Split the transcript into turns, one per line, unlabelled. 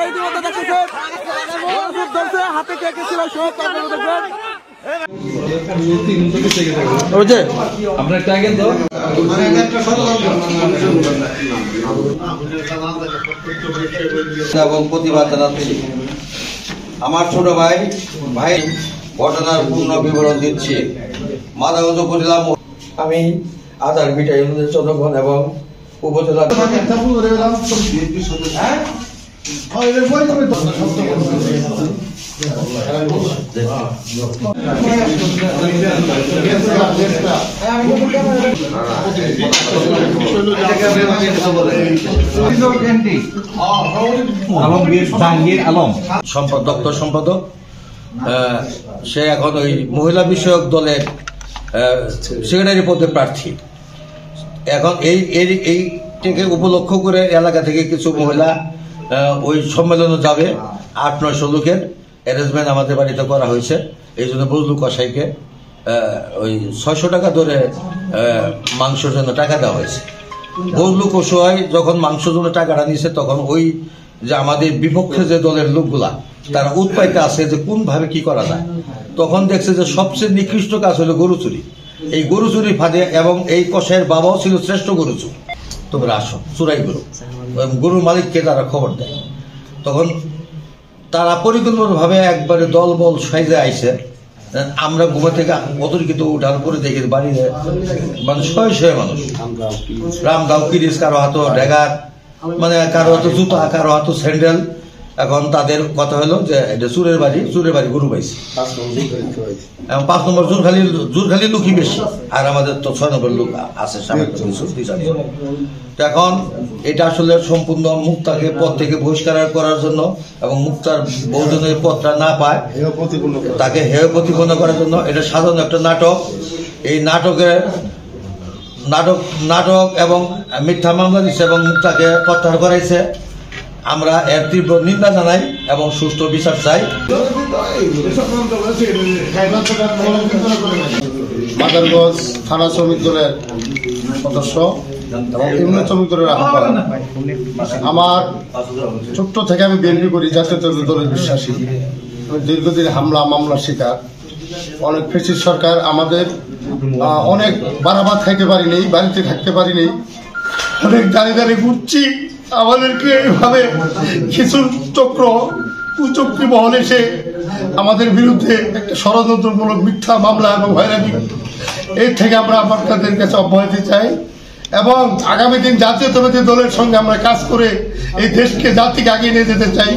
ইতিমধ্যে দেখতেছেন হাতে কে কে ছিল সব আপনারা দেখবেন।
এবং প্রতিবাদ জানাচ্ছি। আমার ছোট ভাই ঘটনার পূর্ণ বিবরণ দিচ্ছি। মাদাগঞ্জ উপজেলা আমি আধার বিটা ইউনিয়নের জনগণ এবং উপজেলা দপ্তর সম্পাদক, সে এখন ওই মহিলা বিষয়ক দলের সেক্রেটারি পদে প্রার্থী। এখন এইটাকে উপলক্ষ করে এলাকা থেকে কিছু মহিলা ওই সম্মেলনে যাবে। 8-900 লোকের অ্যারেঞ্জমেন্ট আমাদের বাড়িতে করা হয়েছে। এই জন্য বজলু কসাইকে ওই 600 টাকা ধরে মাংসের জন্য টাকা দেওয়া হয়েছে। বজলু কসাই যখন মাংসের জন্য টাকাটা নিয়েছে, তখন ওই যে আমাদের বিপক্ষে যে দলের লোকগুলা তারা উৎপাইতে আছে যে কোনভাবে কি করা যায়, তখন দেখছে যে সবচেয়ে নিকৃষ্ট কাজ হলো গরু চুরি। এই গরু চুরি ফাঁদে, এবং এই কসাইয়ের বাবাও ছিল শ্রেষ্ঠ গরু চুর। তোমরা আসো চুরাই গরুর মালিককে তারা খবর দেয়। তখন তারা পরিকল্পিতভাবে একবারে দল বল সাইজে আইসে। আমরা ঘুমা থেকে অতিরিক্ত উঠার পরে দেখি বাড়িতে মানে শয়ে মানুষ, রামদাও কিরিস, কারো হাতো ড্যাগার, মানে কারো হাতো জুতা, কারো হাতো স্যান্ডেল। এখন তাদের কথা হলো যে এটা চুরের বাড়ি গরু পাইছি। 5 নম্বর জোরখালি লোকই বেশি, আর আমাদের তো 6 নম্বর লোক আছে। এখন এটা আসলে সম্পূর্ণ মুক্তাকে পদ থেকে বহিষ্কার করার জন্য, এবং মুক্তার বহুজনের পদটা না পায় তাকে হেয় প্রতিপন্ন করার জন্য এটা সাধারণ একটা নাটক। এই নাটক এবং মিথ্যা মামলা দিচ্ছে এবং মুক্তাকে প্রত্যাহার করাইছে। আমরা এর তীব্র নিন্দা জানাই এবং সুষ্ঠু বিচার চাই।
মাদারগঞ্জ থানা শ্রমিক দলের সদস্য এবং ইউনিয়ন শ্রমিক দলের আহ্বায়ক। আমার ছোট্ট থেকে আমি বিএনপি করি, জাতীয় দলের বিশ্বাসী। দীর্ঘদিন হামলা মামলার শিকার, অনেক ফ্যাসিস্ট সরকার আমাদের অনেক বাড়াবাদ খাইতে পারিনি, বাড়িতে থাকতে পারিনি, অনেক দাঁড়িয়ে ঘুরছি। আমাদেরকে এইভাবে কিছু চক্র কুচক্রী মহল এসে আমাদের বিরুদ্ধে একটা ষড়যন্ত্রমূলক মিথ্যা মামলা এবং হয়রানি, এর থেকে আমরা আপনাদের কাছে অব্যাহতি চাই। এবং আগামী দিন জাতীয়তাবাদী দলের সঙ্গে আমরা কাজ করে এই দেশকে জাতিকে এগিয়ে নিয়ে যেতে চাই।